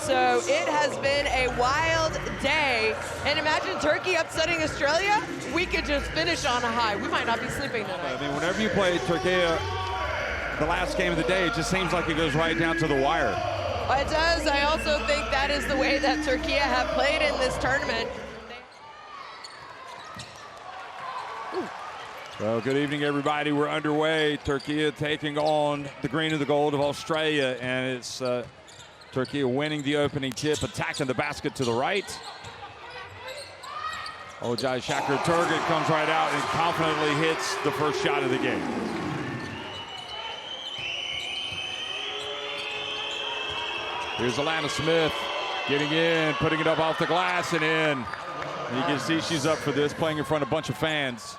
So it has been a wild day. And imagine Turkey upsetting Australia. We could just finish on a high. We might not be sleeping tonight. I mean, whenever you play Türkiye, the last game of the day, it just seems like it goes right down to the wire. It does. I also think that is the way that Türkiye have played in this tournament. Well, good evening, everybody. We're underway. Türkiye taking on the green and the gold of Australia, and it's Türkiye winning the opening tip, attacking the basket to the right. Olcay Şakir Turgut comes right out and confidently hits the first shot of the game. Here's Alana Smith getting in, putting it up off the glass and in. And you can see she's up for this, playing in front of a bunch of fans.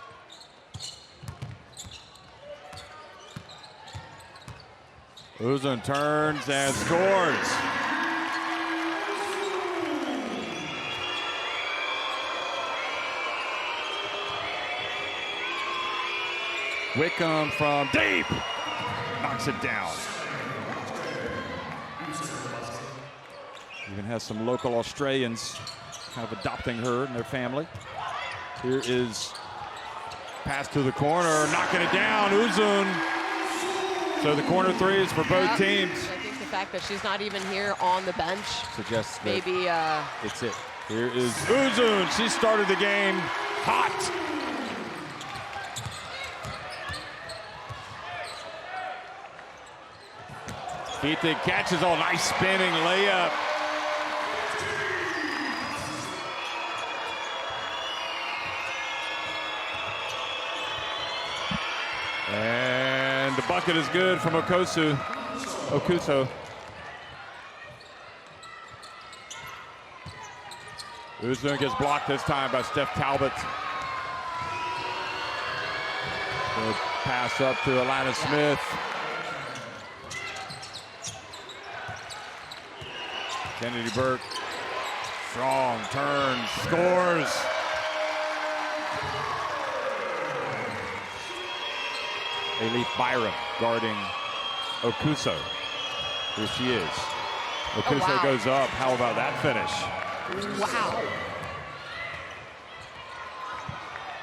Uzun turns and scores. Wickham from deep knocks it down. Even has some local Australians kind of adopting her and their family. Here is pass to the corner, knocking it down, Uzun. So the corner three is for both teams. I think the fact that she's not even here on the bench suggests maybe it's it. Here is Uzun. She started the game hot. Ethan catches all nice spinning layup. And the bucket is good from Okuso. Uzun gets blocked this time by Steph Talbot. Good pass up to Alana Smith. Kennedy Burke, strong turns, scores. Elif Byram guarding Okuso. Here she is. Okuso goes up. How about that finish? Wow.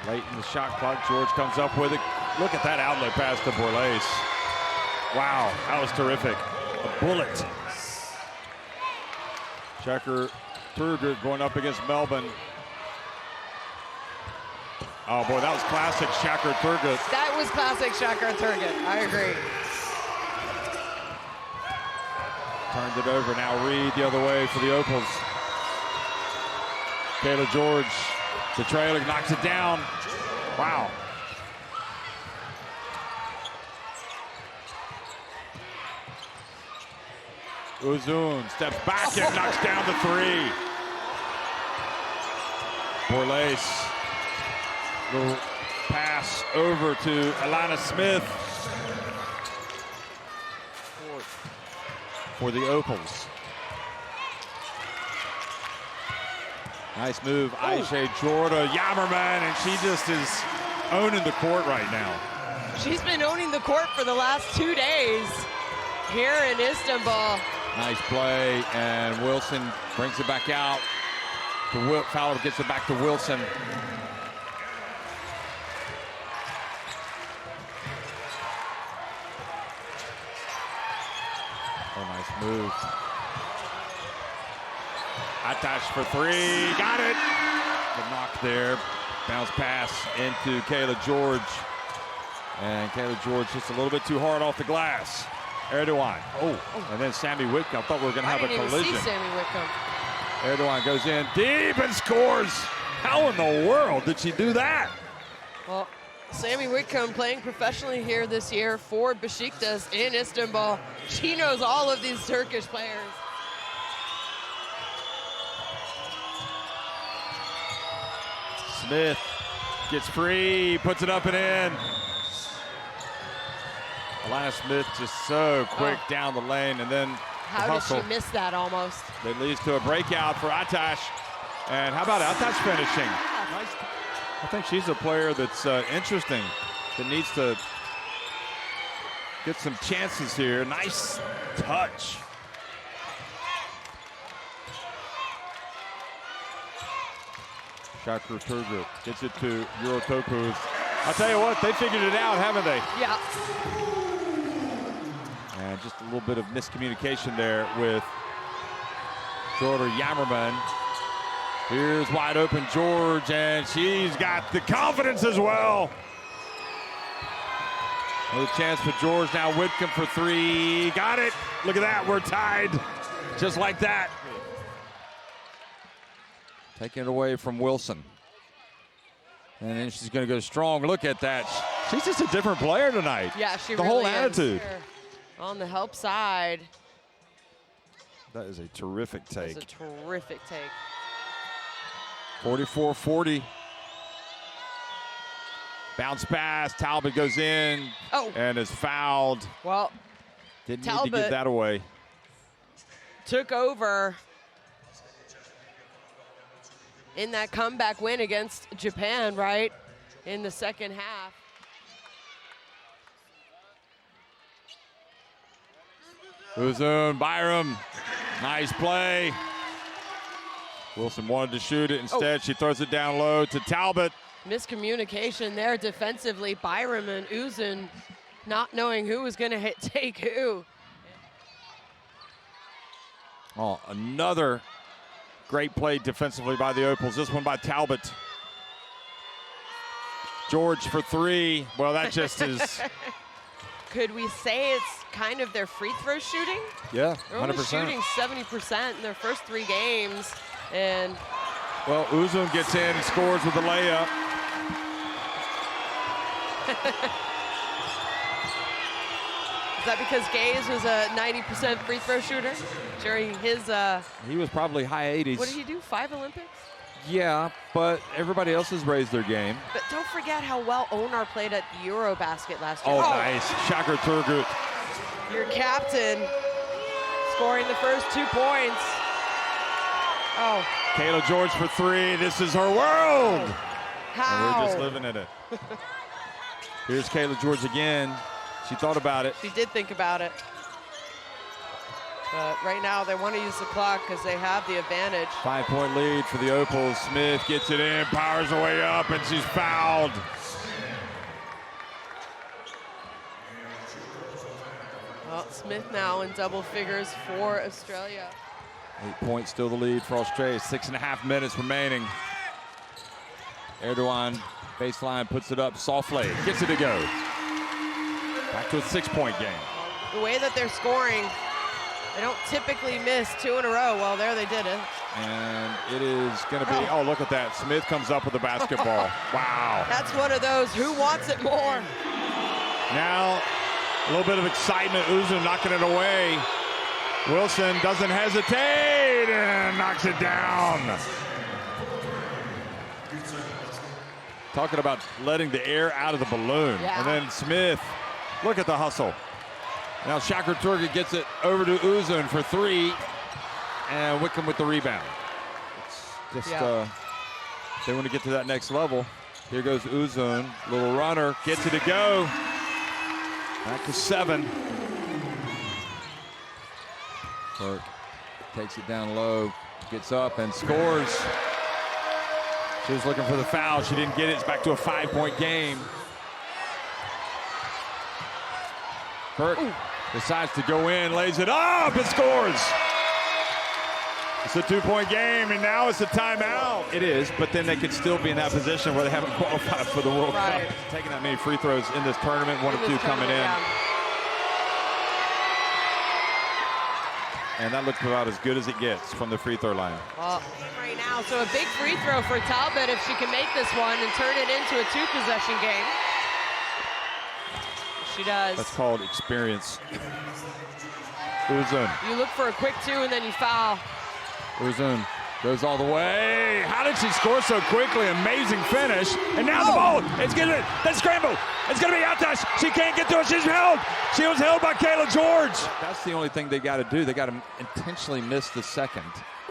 Late in the shot clock, George comes up with it. Look at that outlet pass to Borlase. Wow, that was terrific. A bullet. Şakir Turgut going up against Melbourne. Oh boy, that was classic Şakir Turgut. That was classic Şakir Turgut. I agree. Turned it over. Now Reed the other way for the Opals. Kayla George, the trailer, knocks it down. Wow. Uzun steps back and knocks down the three. Borlase. Little pass over to Alana Smith for the Opals. Nice move, Ayşe Jorda Yamerman, and she just is owning the court right now. She's been owning the court for the last 2 days here in Istanbul. Nice play, and Wilson brings it back out. Fowler gets it back to Wilson. Oh, nice move. Atash for three, got it. The knock there, bounce pass into Kayla George. And Kayla George just a little bit too hard off the glass. Erdogan, and then Sammy Whitcomb. I thought we were gonna have a collision. I didn't even see Sammy Whitcomb. Erdogan goes in deep and scores. How in the world did she do that? Well, Sammy Whitcomb playing professionally here this year for Besiktas in Istanbul. She knows all of these Turkish players. Smith gets free, puts it up and in. Alana Smith just so quick down the lane, and then how did she miss that almost? That leads to a breakout for Atash. And how about Atash finishing? Nice. I think she's a player that's interesting, that needs to get some chances here. Nice touch. Şakir Turgut gets it to Eurotopuz. I'll tell you what, they figured it out, haven't they? Yeah. And just a little bit of miscommunication there with Jordan Yammerman. Here's wide open George, and she's got the confidence as well. Another chance for George now. Whitcomb for three. Got it. Look at that. We're tied. Just like that. Taking it away from Wilson. And then she's going to go strong. Look at that. She's just a different player tonight. Yeah, she the really whole attitude. Here on the help side. That is a terrific take. That's a terrific take. 44-40. Bounce pass. Talbot goes in and is fouled. Well, didn't Talbot need to give that away. Took over in that comeback win against Japan, right, in the second half. Uzun, Byram, nice play. Wilson wanted to shoot it. Instead, she throws it down low to Talbot. Miscommunication there defensively. Byram and Uzun not knowing who was going to take who. Oh, another great play defensively by the Opals. This one by Talbot. George for three. Well, that just is. Could we say it's kind of their free throw shooting? Yeah, 100%. They're only shooting 70% in their first 3 games. And well, Uzun gets in and scores with a layup. Is that because Gaze was a 90% free throw shooter during his he was probably high 80s. What did he do, 5 Olympics? Yeah, but everybody else has raised their game. But don't forget how well Onar played at the Eurobasket last year. Oh, nice. Şakir Turgut. Your captain scoring the first 2 points. Oh. Kayla George for three. This is her world. How? And we're just living in it. Here's Kayla George again. She thought about it. She did think about it. But right now they want to use the clock because they have the advantage. 5-point lead for the Opals. Smith gets it in, powers her way up, and she's fouled. Well, Smith now in double figures for Australia. 8 points still the lead for Australia. 6.5 minutes remaining. Erdogan baseline puts it up. Softly gets it to go. Back to a 6-point game. The way that they're scoring, they don't typically miss 2 in a row. Well, there they did it. And it is going to be, oh, look at that. Smith comes up with the basketball. Wow. That's one of those, who wants it more? Now, a little bit of excitement. Uzun knocking it away. Wilson doesn't hesitate and knocks it down. Talking about letting the air out of the balloon. Yeah. And then Smith, look at the hustle. Now Şakir Turgut gets it over to Uzun for three, and Wickham with the rebound. It's just, they want to get to that next level. Here goes Uzun, little runner, gets it to go. Back to 7. Burke takes it down low, gets up and scores. She was looking for the foul. She didn't get it. It's back to a 5-point game. Burke decides to go in, lays it up, and scores. It's a 2-point game, and now it's a timeout. It is, but then they could still be in that position where they haven't qualified for the World Cup. Taking that many free throws in this tournament, 1 or 2 coming in. And that looks about as good as it gets from the free throw line. Well, right now, so a big free throw for Talbot if she can make this one and turn it into a 2-possession game. She does. That's called experience. Uzun. You look for a quick 2 and then you foul. Uzun goes all the way. How did she score so quickly? Amazing finish. And now the ball. It's going to scramble. It's going to be out touch. She can't get to it. She's held. She was held by Kayla George. That's the only thing they got to do. They got to intentionally miss the second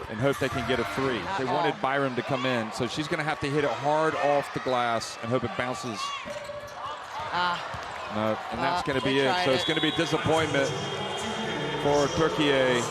and hope they can get a 3. They wanted Byram to come in, so she's going to have to hit it hard off the glass and hope it bounces. No, and that's going to be it. So it's going to be disappointment for Türkiye.